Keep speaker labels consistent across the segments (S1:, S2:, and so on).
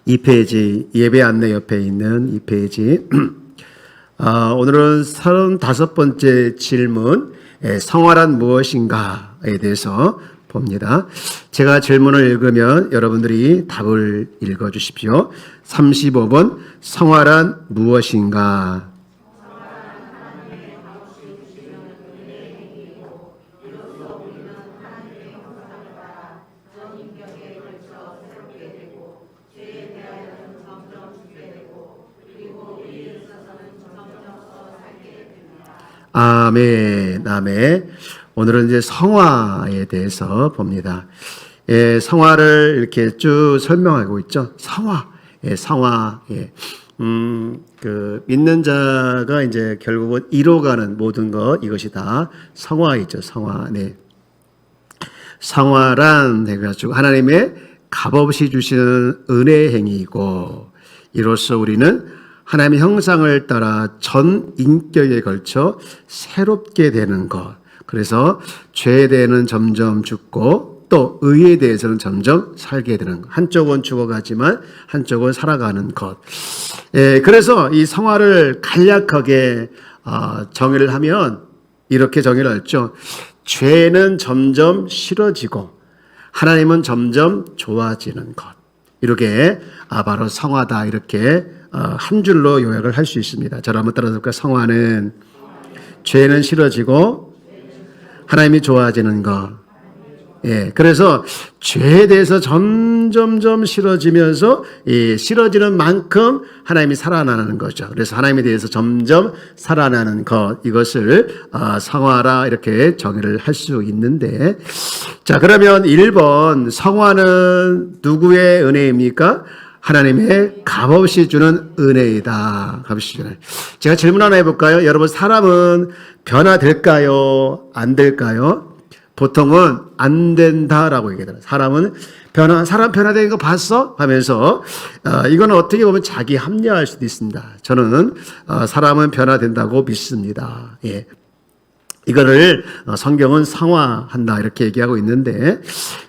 S1: 2페이지 예배 안내 옆에 있는 2페이지 오늘은 35번째 질문 성화란 무엇인가에 대해서 봅니다. 제가 질문을 읽으면 여러분들이 답을 읽어주십시오. 35번 성화란 무엇인가? 아멘, 아멘. 오늘은 이제 성화에 대해서 봅니다. 성화를 이렇게 쭉 설명하고 있죠. 성화, 성화. 믿는 자가 이제 결국은 이뤄가는 모든 것, 이것이 다 성화이죠. 성화. 네. 성화란 해가지고 하나님의 값없이 주시는 은혜의 행위이고, 이로써 우리는 하나님의 형상을 따라 전 인격에 걸쳐 새롭게 되는 것. 그래서 죄에 대해서는 점점 죽고 또 의에 대해서는 점점 살게 되는 것. 한쪽은 죽어가지만 한쪽은 살아가는 것. 그래서 이 성화를 간략하게 정의를 하면 이렇게 정의를 했죠. 죄는 점점 싫어지고 하나님은 점점 좋아지는 것. 이렇게 바로 성화다 이렇게 한 줄로 요약을 할 수 있습니다. 저를 한번 따라서 볼까요? 성화는 죄는 싫어지고 하나님이 좋아지는 것. 그래서 죄에 대해서 점점점 싫어지면서 싫어지는 만큼 하나님이 살아나는 거죠. 그래서 하나님에 대해서 점점 살아나는 것, 이것을 성화라 이렇게 정의를 할 수 있는데, 자 그러면 1번 성화는 누구의 은혜입니까? 하나님의 값없이 주는 은혜이다. 값없이 주는. 제가 질문 하나 해볼까요? 여러분, 사람은 변화될까요? 안 될까요? 보통은 안 된다라고 얘기하더라고요. 사람 변화되는 거 봤어? 하면서 이건 어떻게 보면 자기 합리화할 수도 있습니다. 저는 사람은 변화된다고 믿습니다. 이거를 성경은 성화한다 이렇게 얘기하고 있는데,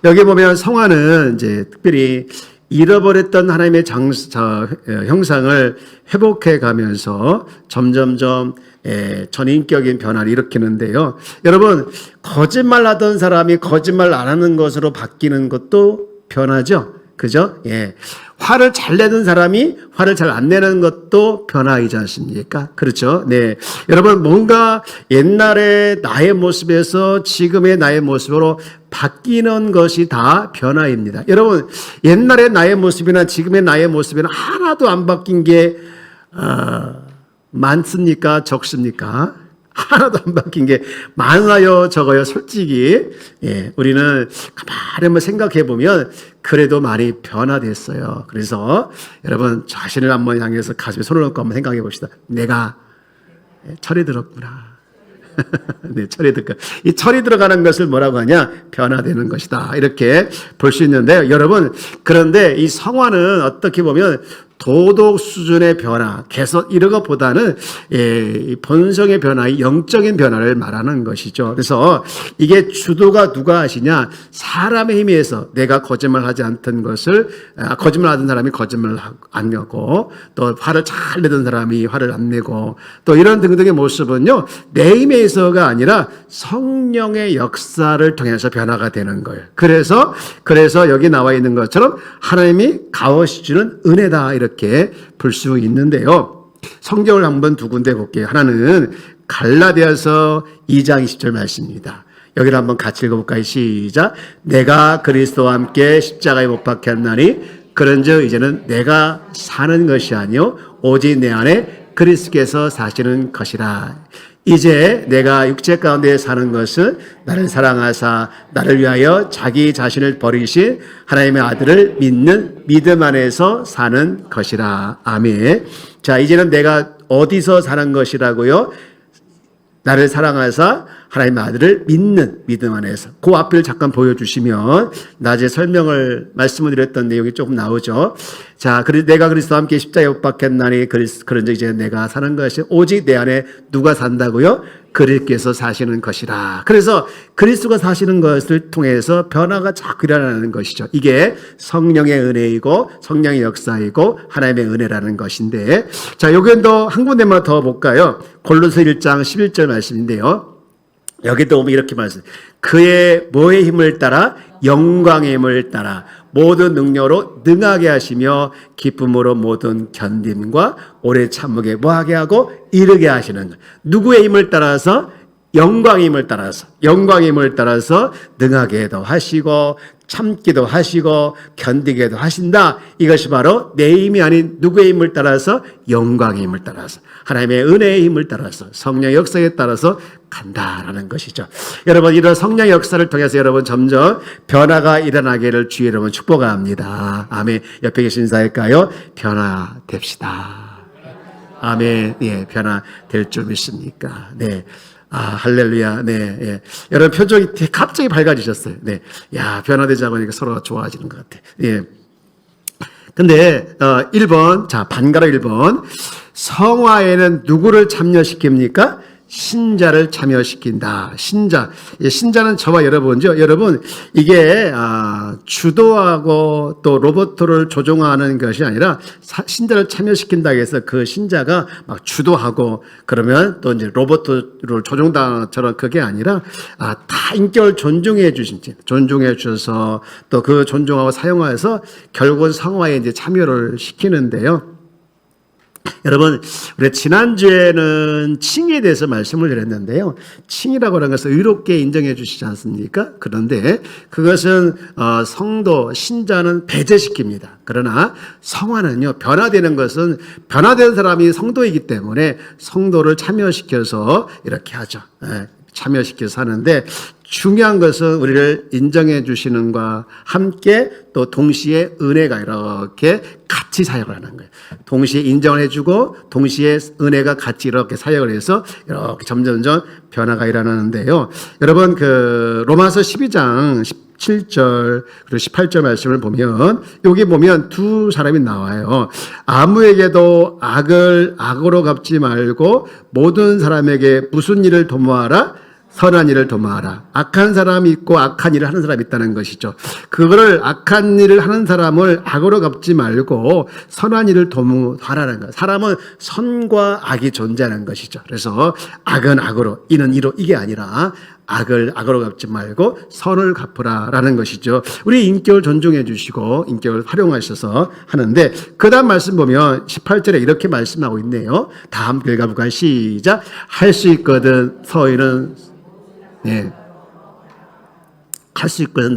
S1: 여기 보면 성화는 이제 특별히 잃어버렸던 하나님의 형상을 회복해 가면서 점점점 전인격인 변화를 일으키는데요. 여러분, 거짓말 하던 사람이 거짓말 안 하는 것으로 바뀌는 것도 변화죠. 그죠? 화를 잘 내는 사람이 화를 잘 안 내는 것도 변화이지 않습니까? 그렇죠? 네. 여러분, 뭔가 옛날의 나의 모습에서 지금의 나의 모습으로 바뀌는 것이 다 변화입니다. 여러분, 옛날의 나의 모습이나 지금의 나의 모습이나 하나도 안 바뀐 게 많습니까? 적습니까? 하나도 안 바뀐 게 많아요, 적어요? 솔직히 우리는 가만히 한번 생각해 보면 그래도 많이 변화됐어요. 그래서 여러분 자신을 한번 향해서 가슴에 손을 얹고 한번 생각해 봅시다. 내가 철이 들었구나. 네, 철이 들까. 이 철이 들어가는 것을 뭐라고 하냐? 변화되는 것이다. 이렇게 볼 수 있는데요. 여러분, 그런데 이 성화는 어떻게 보면 도덕 수준의 변화, 개선 이런 것보다는 본성의 변화, 영적인 변화를 말하는 것이죠. 그래서 이게 주도가 누가 하시냐? 사람의 힘에 의해서 내가 거짓말하지 않던 것을 거짓말하던 사람이 거짓말을 안 하고, 또 화를 잘 내던 사람이 화를 안 내고, 또 이런 등등의 모습은요 내 힘에 의해서가 아니라 성령의 역사를 통해서 변화가 되는 거예요. 그래서 여기 나와 있는 것처럼 하나님이 값없이 주는 은혜다 이렇게 볼 수 있는데요. 성경을 한번 두 군데 볼게요. 하나는 갈라디아서 2장 20절 말씀입니다. 여기를 한번 같이 읽어볼까요? 시작. 내가 그리스도와 함께 십자가에 못 박혔나니 그런즉 이제는 내가 사는 것이 아니요 오직 내 안에 그리스도께서 사시는 것이라. 이제 내가 육체 가운데 사는 것은 나를 사랑하사 나를 위하여 자기 자신을 버리신 하나님의 아들을 믿는 믿음 안에서 사는 것이라. 아멘. 자, 이제는 내가 어디서 사는 것이라고요? 나를 사랑하사 하나님의 아들을 믿는 믿음 안에서. 그 앞을 잠깐 보여주시면 낮에 말씀을 드렸던 내용이 조금 나오죠. 자, 내가 그리스도와 함께 십자가에 못 박혔나니 그런즉 이제 내가 사는 것이 오직 내 안에 누가 산다고요? 그리스도께서 사시는 것이라. 그래서 그리스도가 사시는 것을 통해서 변화가 자꾸 일어나는 것이죠. 이게 성령의 은혜이고 성령의 역사이고 하나님의 은혜라는 것인데, 자, 여기도 한 군데만 더 볼까요? 골로새 1장 11절 말씀인데요. 여기도 보면 이렇게 말씀. 그의 뭐의 힘을 따라? 영광의 힘을 따라 모든 능력으로 능하게 하시며 기쁨으로 모든 견딤과 오래 참으게 뭐하게 하고 이르게 하시는 것. 누구의 힘을 따라서? 영광의 힘을 따라서, 영광의 힘을 따라서 능하게도 하시고 참기도 하시고 견디게도 하신다. 이것이 바로 내 힘이 아닌 누구의 힘을 따라서? 영광의 힘을 따라서, 하나님의 은혜의 힘을 따라서, 성령의 역사에 따라서 간다라는 것이죠. 여러분, 이런 성령의 역사를 통해서 여러분 점점 변화가 일어나기를 주의 여러분 축복합니다. 아멘. 옆에 계신 인사할까요? 변화됩시다. 아멘. 예, 변화될 줄 믿습니까? 네. 아, 할렐루야. 네, 예. 여러분 표정이 갑자기 밝아지셨어요. 네. 야, 변화되지 않으니까 서로 좋아지는 것 같아. 예. 근데, 1번. 자, 반가로 1번. 성화에는 누구를 참여시킵니까? 신자를 참여시킨다. 신자는 저와 여러분죠. 여러분, 이게 주도하고 또 로봇을 조종하는 것이 아니라 신자를 참여시킨다 해서 그 신자가 막 주도하고 그러면 또 이제 로봇을 조종다처럼 그게 아니라 다 인격을 존중해 주셔서 또 그 존중하고 사용하여서 결국은 성화에 이제 참여를 시키는데요. 여러분, 우리 지난주에는 칭에 대해서 말씀을 드렸는데요. 칭이라고 하는 것은 의롭게 인정해 주시지 않습니까? 그런데 그것은 성도, 신자는 배제시킵니다. 그러나 성화는요, 변화되는 것은 변화된 사람이 성도이기 때문에 성도를 참여시켜서 이렇게 하죠. 참여시켜서 하는데, 중요한 것은 우리를 인정해 주시는 것과 함께 또 동시에 은혜가 이렇게 같이 사역을 하는 거예요. 동시에 인정을 해주고 동시에 은혜가 같이 이렇게 사역을 해서 이렇게 점점점 변화가 일어나는데요. 여러분, 로마서 12장 17절 그리고 18절 말씀을 보면 여기 보면 두 사람이 나와요. 아무에게도 악을 악으로 갚지 말고 모든 사람에게 무슨 일을 도모하라? 선한 일을 도모하라. 악한 사람이 있고 악한 일을 하는 사람이 있다는 것이죠. 그거를 악한 일을 하는 사람을 악으로 갚지 말고 선한 일을 도모하라는 것. 사람은 선과 악이 존재하는 것이죠. 그래서 악은 악으로, 이는 이로, 이게 아니라 악을 악으로 갚지 말고 선을 갚으라라는 것이죠. 우리 인격을 존중해 주시고 인격을 활용하셔서 하는데, 그 다음 말씀 보면 18절에 이렇게 말씀하고 있네요. 다 함께 읽어볼까요? 시작. 할 수 있거든 너희는 네. 할 수 있거든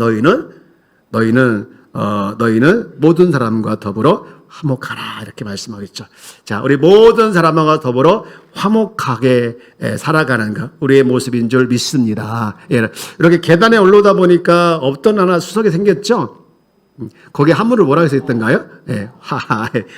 S1: 너희는 모든 사람과 더불어 화목하라 이렇게 말씀하고 있죠. 자, 우리 모든 사람과 더불어 화목하게 살아가는 것 우리의 모습인 줄 믿습니다. 예, 이렇게 계단에 올라오다 보니까 없던 하나 수석이 생겼죠. 거기 한문을 뭐라고 써있던가요? 네,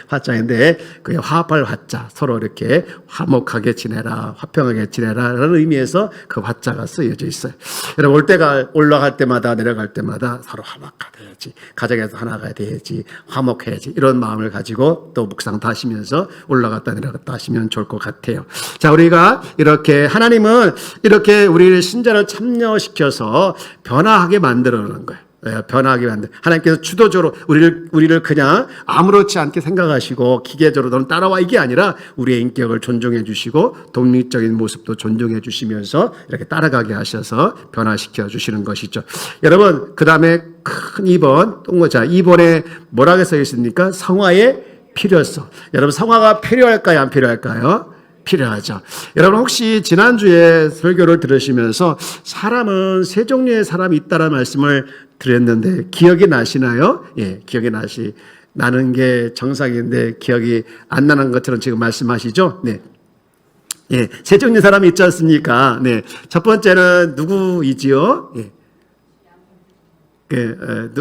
S1: 화자인데 그게 화합할 화자, 서로 이렇게 화목하게 지내라, 화평하게 지내라 라는 의미에서 그 화자가 쓰여져 있어요. 여러분, 올라갈 때마다 내려갈 때마다 서로 화목하게 해야지, 가정에서 하나가 돼야지, 화목해야지, 이런 마음을 가지고 또 묵상도 하시면서 올라갔다 내려갔다 하시면 좋을 것 같아요. 자, 우리가 이렇게 하나님은 이렇게 우리를 신자를 참여시켜서 변화하게 만들어 놓는 거예요. 변화하게 만든 하나님께서 주도적으로 우리를 그냥 아무렇지 않게 생각하시고 기계적으로 따라와 이게 아니라 우리의 인격을 존중해 주시고 독립적인 모습도 존중해 주시면서 이렇게 따라가게 하셔서 변화시켜 주시는 것이죠. 여러분, 그 다음에 큰 2번 자 2번에 뭐라고 써 있습니까? 성화의 필요성. 여러분, 성화가 필요할까요? 안 필요할까요? 필요하죠. 여러분, 혹시 지난주에 설교를 들으시면서 사람은 세 종류의 사람이 있다는 말씀을 드렸는데 기억이 나시나요? 예, 기억이 나는 게 정상인데 기억이 안 나는 것처럼 지금 말씀하시죠? 네. 예, 세 종류의 사람이 있지 않습니까? 네. 첫 번째는 누구이지요? 예.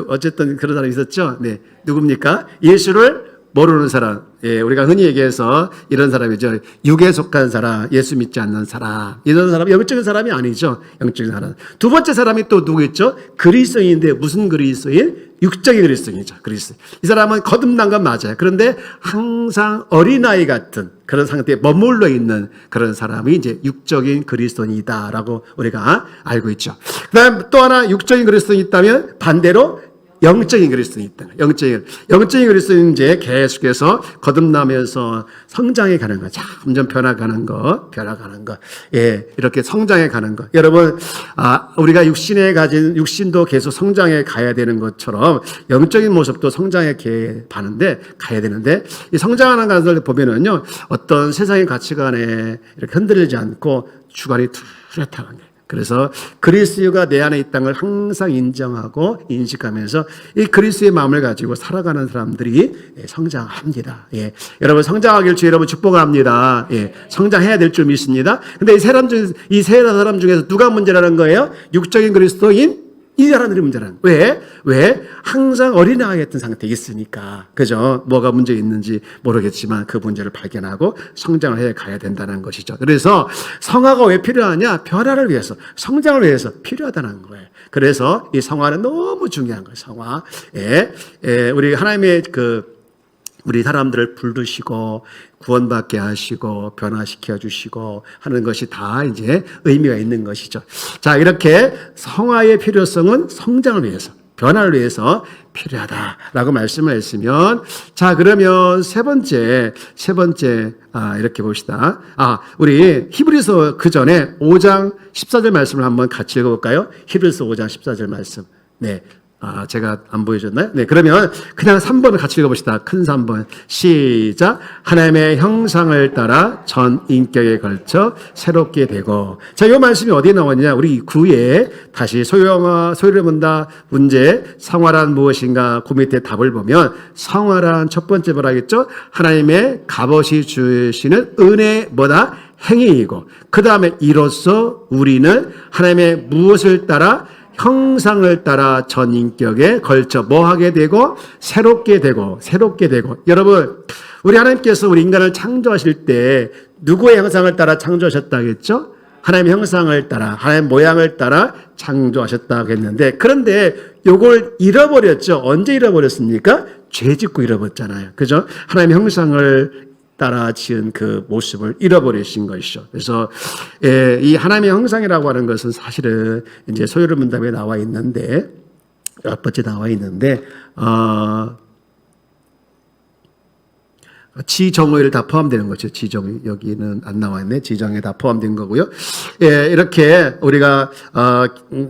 S1: 어쨌든 그런 사람이 있었죠? 네. 누굽니까? 예수를 모르는 사람, 예, 우리가 흔히 얘기해서 이런 사람이죠. 육에 속한 사람, 예수 믿지 않는 사람. 이런 사람은 영적인 사람이 아니죠. 영적인 사람. 두 번째 사람이 또 누구겠죠? 그리스도인인데 무슨 그리스도인? 육적인 그리스도인이죠. 그리스도인. 이 사람은 거듭난 건 맞아요. 그런데 항상 어린아이 같은 그런 상태에 머물러 있는 그런 사람이 이제 육적인 그리스도인이다라고 우리가 알고 있죠. 그 다음 또 하나 육적인 그리스도인이 있다면 반대로 영적인 그리스도인이 있다. 영적인 그리스도인은 이제 계속해서 거듭나면서 성장해 가는 거, 점점 변화가는 거. 예, 이렇게 성장해 가는 거. 여러분, 우리가 육신도 계속 성장해 가야 되는 것처럼 영적인 모습도 성장해 가야 되는데, 이 성장하는 것을 보면은요, 어떤 세상의 가치관에 이렇게 흔들리지 않고 주관이 뚜렷하게. 그래서 그리스도가 내 안에 있다는 걸 항상 인정하고 인식하면서 이 그리스도의 마음을 가지고 살아가는 사람들이 성장합니다. 예. 여러분 성장하길 주 여러분 축복합니다. 예. 성장해야 될 줄 믿습니다. 근데 이 세 사람 중에서 누가 문제라는 거예요? 육적인 그리스도인 이 사람들이 문제라는 거예요. 왜? 항상 어린아이 같은 상태에 있으니까. 그죠? 뭐가 문제 있는지 모르겠지만 그 문제를 발견하고 성장을 해 가야 된다는 것이죠. 그래서 성화가 왜 필요하냐? 변화를 위해서, 성장을 위해서 필요하다는 거예요. 그래서 이 성화는 너무 중요한 거예요. 성화. 우리 하나님의 우리 사람들을 부르시고 구원받게 하시고 변화시켜 주시고 하는 것이 다 이제 의미가 있는 것이죠. 자, 이렇게 성화의 필요성은 성장을 위해서, 변화를 위해서 필요하다라고 말씀을 했으면, 자, 그러면 세 번째, 이렇게 봅시다. 우리 히브리서 그 전에 5장 14절 말씀을 한번 같이 읽어볼까요? 히브리서 5장 14절 말씀. 네. 제가 안 보여줬나요? 네, 그러면 그냥 3번을 같이 읽어봅시다. 큰 3번. 시작. 하나님의 형상을 따라 전 인격에 걸쳐 새롭게 되고. 자, 이 말씀이 어디에 나왔냐? 우리 9에 다시 소유를 본다. 문제. 성화란 무엇인가? 그 밑에 답을 보면 성화란 첫 번째 뭐라겠죠? 하나님의 값없이 주시는 은혜 뭐다? 행위이고. 그 다음에 이로써 우리는 하나님의 무엇을 따라 형상을 따라 전 인격에 걸쳐 뭐 하게 되고 새롭게 되고. 여러분, 우리 하나님께서 우리 인간을 창조하실 때 누구의 형상을 따라 창조하셨다겠죠? 하나님의 형상을 따라, 하나님의 모양을 따라 창조하셨다고 했는데, 그런데 요걸 잃어버렸죠. 언제 잃어버렸습니까? 죄 짓고 잃어버렸잖아요. 그죠? 하나님의 형상을 따라 지은 그 모습을 잃어버리신 것이죠. 그래서 이 하나님의 형상이라고 하는 것은 사실은 이제 소요를 문답에 나와 있는데, 몇 번째 나와 있는데, 지정의를 다 포함되는 거죠. 지정의. 여기는 안 나와 있네. 지정에 다 포함된 거고요. 예, 이렇게 우리가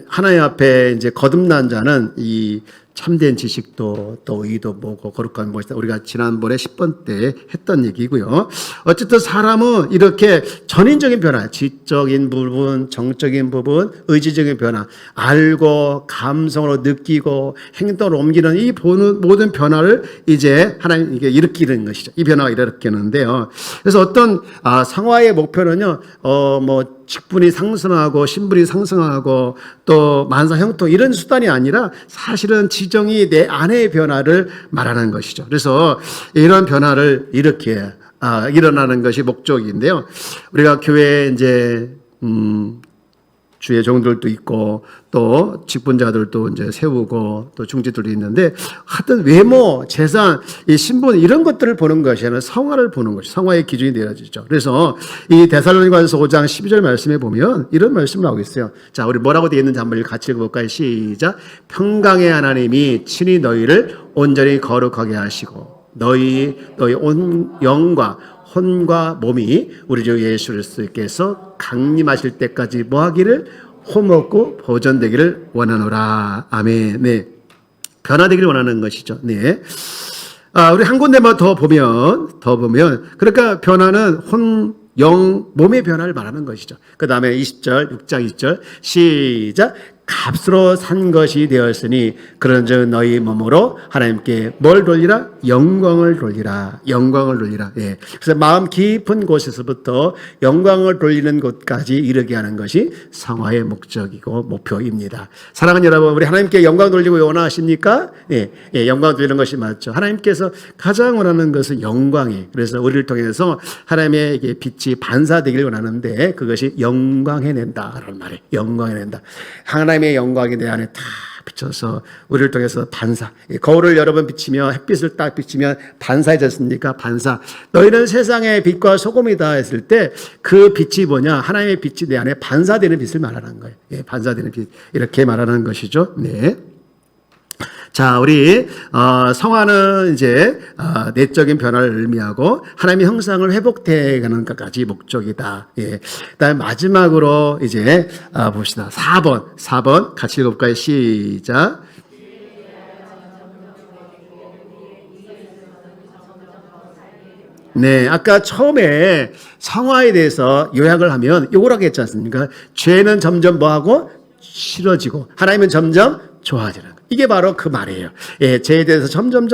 S1: 하나님 앞에 이제 거듭난 자는 이 참된 지식도 또 의도 뭐고 거룩한 무엇이다. 우리가 지난번에 10번 때 했던 얘기고요. 어쨌든 사람은 이렇게 전인적인 변화, 지적인 부분, 정적인 부분, 의지적인 변화, 알고 감성으로 느끼고 행동으로 옮기는 이 모든 변화를 이제 하나님 이게 일으키는 것이죠. 이 변화가 일으키는데요. 그래서 어떤 성화의 목표는요. 직분이 상승하고 신분이 상승하고 또 만사 형통 이런 수단이 아니라 사실은 지정이 내 안의 변화를 말하는 것이죠. 그래서 이런 변화를 이렇게 일어나는 것이 목적인데요. 우리가 교회에 이제 주의 종들도 있고 또 직분자들도 이제 세우고 또 중지들도 있는데 하여튼 외모, 재산, 이 신분 이런 것들을 보는 것이 아니라 성화를 보는 것이 성화의 기준이 되어지죠. 그래서 이 데살로니가서 5장 12절 말씀에 보면 이런 말씀을 하고 있어요. 자, 우리 뭐라고 되어 있는지 한번 같이 읽어볼까요? 시작. 평강의 하나님이 친히 너희를 온전히 거룩하게 하시고 너희 온 영과 혼과 몸이 우리 주 예수 그리스도께서 강림하실 때까지 뭐하기를 홈없고 보존되기를 원하노라. 아멘. 네, 변화되기를 원하는 것이죠. 네. 우리 한 군데만 더 보면 그러니까 변화는 혼, 영, 몸의 변화를 말하는 것이죠. 그 다음에 20절, 6장 20절 시작. 값으로 산 것이 되었으니 그런즉 너희 몸으로 하나님께 뭘 돌리라? 영광을 돌리라. 영광을 돌리라. 예. 그래서 마음 깊은 곳에서부터 영광을 돌리는 곳까지 이르게 하는 것이 성화의 목적이고 목표입니다. 사랑하는 여러분, 우리 하나님께 영광 돌리고 원하십니까? 예. 예, 영광 돌리는 것이 맞죠. 하나님께서 가장 원하는 것은 영광이에요. 그래서 우리를 통해서 하나님의 빛이 반사되기를 원하는데 그것이 영광해낸다라는 말이에요. 영광해낸다. 하나님의 영광이 내 안에 다 비춰서 우리를 통해서 반사. 거울을 여러 번 비치며 햇빛을 딱 비치면 반사해졌습니까? 반사. 너희는 세상의 빛과 소금이다 했을 때 그 빛이 뭐냐? 하나님의 빛이 내 안에 반사되는 빛을 말하는 거예요. 예, 반사되는 빛. 이렇게 말하는 것이죠. 네. 자, 우리 성화는 이제 내적인 변화를 의미하고 하나님의 형상을 회복되가는 것까지 목적이다. 예. 그다음 마지막으로 이제 봅시다. 4번 같이 읽어볼까요? 시작. 네, 아까 처음에 성화에 대해서 요약을 하면 요거라고 했지 않습니까? 죄는 점점 뭐하고? 싫어지고 하나님은 점점 좋아지는 거예요. 이게 바로 그 말이에요. 예, 죄에 대해서 점점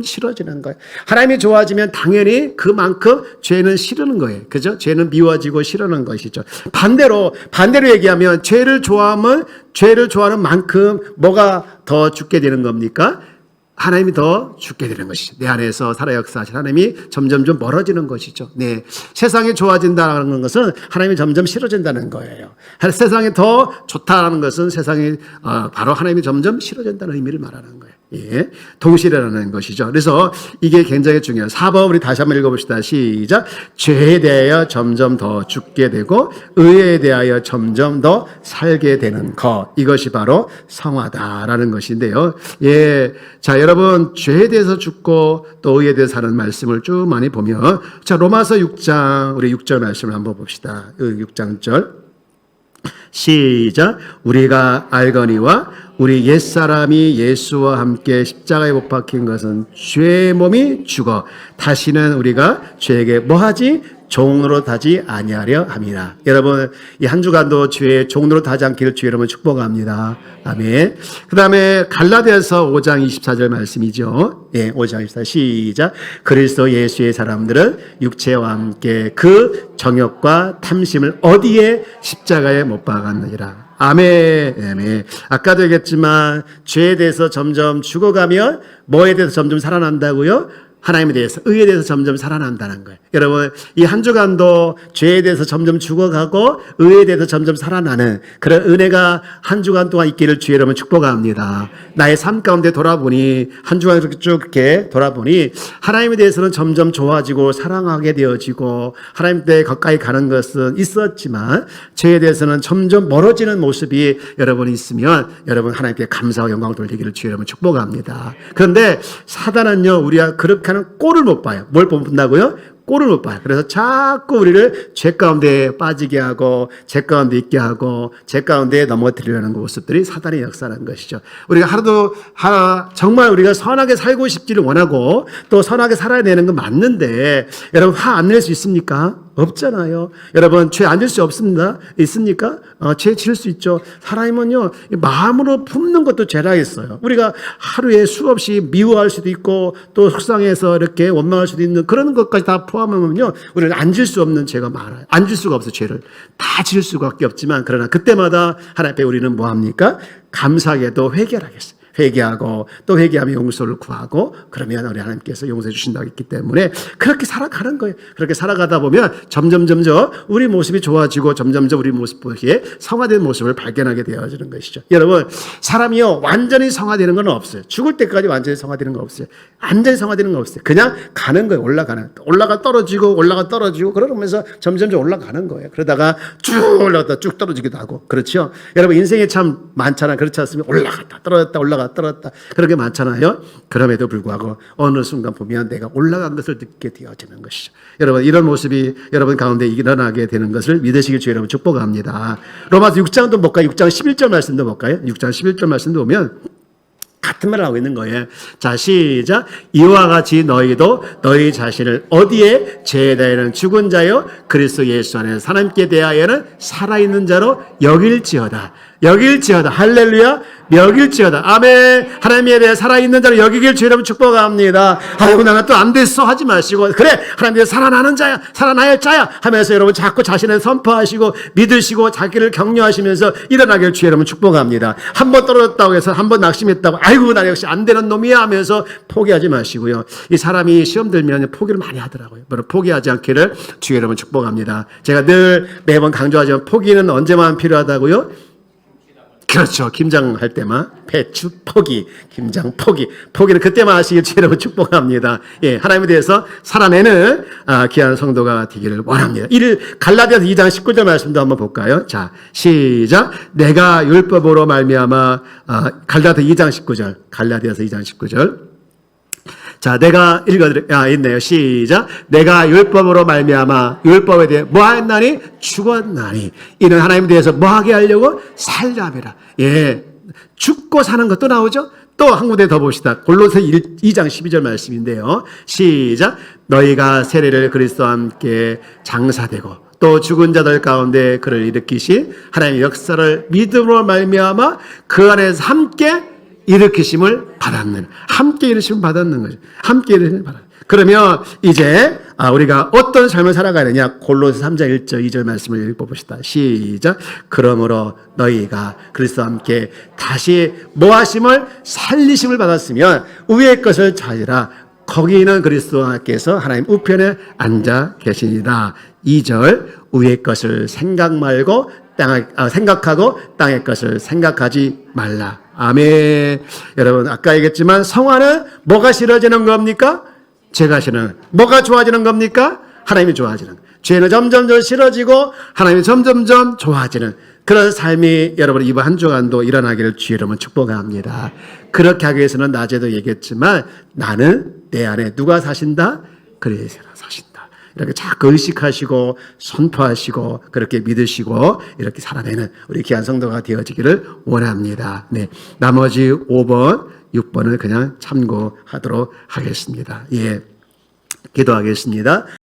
S1: 싫어지는 거예요. 하나님이 좋아지면 당연히 그만큼 죄는 싫어하는 거예요. 그죠? 죄는 미워지고 싫어하는 것이죠. 반대로 얘기하면 죄를 좋아하는 만큼 뭐가 더 죽게 되는 겁니까? 하나님이 더 죽게 되는 것이죠. 내 안에서 살아 역사하신 하나님이 점점 멀어지는 것이죠. 네, 세상이 좋아진다는 것은 하나님이 점점 싫어진다는 거예요. 세상이 더 좋다는 것은 세상이 바로 하나님이 점점 싫어진다는 의미를 말하는 거예요. 예, 동시라는 것이죠. 그래서 이게 굉장히 중요해요. 4번 우리 다시 한번 읽어봅시다. 시작. 죄에 대하여 점점 더 죽게 되고 의에 대하여 점점 더 살게 되는 것. 이것이 바로 성화다라는 것인데요. 예, 자 여러분 죄에 대해서 죽고 또 의에 대해서 사는 말씀을 쭉 많이 보면 자 로마서 6장 우리 6절 말씀을 한번 봅시다. 6장절 시작. 우리가 알거니와 우리 옛사람이 예수와 함께 십자가에 못 박힌 것은 죄의 몸이 죽어 다시는 우리가 죄에게 뭐하지? 종으로 타지 아니하려 함이라. 여러분 이 한 주간도 죄의 종으로 타지 않기를 주 여러분 축복합니다. 아멘. 그 다음에 갈라디아서 5장 24절 말씀이죠. 예, 5장 24절 시작. 그리스도 예수의 사람들은 육체와 함께 그 정욕과 탐심을 어디에? 십자가에 못 박았느니라. 아멘. 아멘. 아까도 얘기했지만 죄에 대해서 점점 죽어가면 뭐에 대해서 점점 살아난다고요? 하나님에 대해서, 의에 대해서 점점 살아난다는 거예요. 여러분, 이 한 주간도 죄에 대해서 점점 죽어가고 의에 대해서 점점 살아나는 그런 은혜가 한 주간 동안 있기를 주의 여러분 축복합니다. 나의 삶 가운데 돌아보니, 한 주간 쭉 이렇게 돌아보니 하나님에 대해서는 점점 좋아지고 사랑하게 되어지고 하나님 때 가까이 가는 것은 있었지만 죄에 대해서는 점점 멀어지는 모습이 여러분이 있으면 여러분 하나님께 감사와 영광을 돌리기를 주의 여러분 축복합니다. 그런데 사단은요, 우리가 그렇게 하는 꼴을 못 봐요. 뭘 본다고요? 꼴을 못 봐요. 그래서 자꾸 우리를 죄 가운데 빠지게 하고 죄 가운데 있게 하고 죄 가운데 넘어뜨리려는 모습들이 사단의 역사라는 것이죠. 우리가 정말 우리가 선하게 살고 싶지를 원하고 또 선하게 살아야 되는 건 맞는데 여러분 화 안 낼 수 있습니까? 없잖아요. 여러분 죄 안 질 수 없습니다. 있습니까? 죄 질 수 있죠. 하나님은요 마음으로 품는 것도 죄라 했어요. 우리가 하루에 수없이 미워할 수도 있고 또 속상해서 이렇게 원망할 수도 있는 그런 것까지 다 포함하면요 우리는 안 질 수 없는 죄가 많아요. 안 질 수가 없어요. 죄를 다 질 수밖에 없지만 그러나 그때마다 하나님 앞에 우리는 뭐합니까? 감사하게도 회개하겠어요. 회개하고 또 회개하며 용서를 구하고 그러면 우리 하나님께서 용서해 주신다고 했기 때문에 그렇게 살아가는 거예요. 그렇게 살아가다 보면 점점 우리 모습이 좋아지고 점점 우리 모습에 성화된 모습을 발견하게 되어지는 것이죠. 여러분 사람이요 완전히 성화되는 건 없어요. 죽을 때까지 완전히 성화되는 건 없어요. 완전히 성화되는 건 없어요. 그냥 가는 거예요. 올라가 떨어지고 그러면서 점점 올라가는 거예요. 그러다가 쭉 올라갔다 쭉 떨어지기도 하고 그렇죠. 여러분 인생에 참 많잖아요. 그렇지 않습니까? 올라갔다 떨어졌다 그렇게 많잖아요. 그럼에도 불구하고 어느 순간 보면 내가 올라간 것을 느끼게 되어지는 것이죠. 여러분 이런 모습이 여러분 가운데 일어나게 되는 것을 믿으시길 주의 여러분 축복합니다. 로마서 6장도 볼까요? 6장 11절 말씀도 볼까요? 6장 11절 말씀도 보면 같은 말을 하고 있는 거예요. 자 시작. 이와 같이 너희도 너희 자신을 어디에? 죄에 대하여는 죽은 자요 그리스도 예수 안에서 하나님께 대하여는 살아있는 자로 여길지어다. 여길지어다. 할렐루야. 여길지어다. 아멘. 하나님에 대해 살아있는 자를 여기길 주 여러분 축복합니다. 아이고 나는 또 안 됐어 하지 마시고 그래 하나님에 대해 살아나는 자야 살아나야 자야 하면서 여러분 자꾸 자신을 선포하시고 믿으시고 자기를 격려하시면서 일어나길 주 여러분 축복합니다. 한 번 떨어졌다고 해서 한 번 낙심했다고 아이고 나 역시 안 되는 놈이야 하면서 포기하지 마시고요. 이 사람이 시험 들면 포기를 많이 하더라고요. 포기하지 않기를 주 여러분 축복합니다. 제가 늘 매번 강조하지만 포기는 언제만 필요하다고요? 그렇죠. 김장할 때만 배추 포기, 김장 포기, 포기는 그때만 하시길 주 여러분 축복합니다. 예, 하나님에 대해서 살아내는 귀한 성도가 되기를 원합니다. 갈라디아서 2장 19절 말씀도 한번 볼까요? 자, 시작. 내가 율법으로 말미암아 갈라디아서 2장 19절, 갈라디아서 2장 19절. 자, 내가 있네요. 시작. 내가 율법으로 말미암아 율법에 대해 뭐하였나니? 죽었나니. 이는 하나님에 대해서 뭐하게 하려고? 살려 함이라. 예, 죽고 사는 것도 나오죠. 또 한 군데 더 봅시다. 골로새 2장 12절 말씀인데요. 시작. 너희가 세례를 그리스도와 함께 장사되고 또 죽은 자들 가운데 그를 일으키신 하나님의 역사를 믿음으로 말미암아 그 안에서 함께 일으키심을 받았는, 함께 일으키심을 받았는 거죠. 함께 일으키심을 받았는. 그러면 이제 우리가 어떤 삶을 살아가야 되냐? 골로새 3장 1절 2절 말씀을 읽어봅시다. 시작. 그러므로 너희가 그리스도와 함께 다시 뭐하심을 살리심을 받았으면 위의 것을 찾으라. 거기는 그리스도께서 하나님 우편에 앉아 계시니라. 2절 위의 것을 생각 말고 생각하고 땅의 것을 생각하지 말라. 아멘. 여러분 아까 얘기했지만 성화는 뭐가 싫어지는 겁니까? 죄가 싫어지는. 뭐가 좋아지는 겁니까? 하나님이 좋아지는. 죄는 점점점 싫어지고 하나님이 점점점 좋아지는 그런 삶이 여러분 이번 한 주간도 일어나기를 주 여러분 축복합니다. 그렇게 하기 위해서는 낮에도 얘기했지만 나는 내 안에 누가 사신다? 그리스도가 사신다. 이렇게 자꾸 의식하시고 선포하시고 그렇게 믿으시고 이렇게 살아내는 우리 귀한 성도가 되어지기를 원합니다. 네, 나머지 5번, 6번을 그냥 참고하도록 하겠습니다. 예, 기도하겠습니다.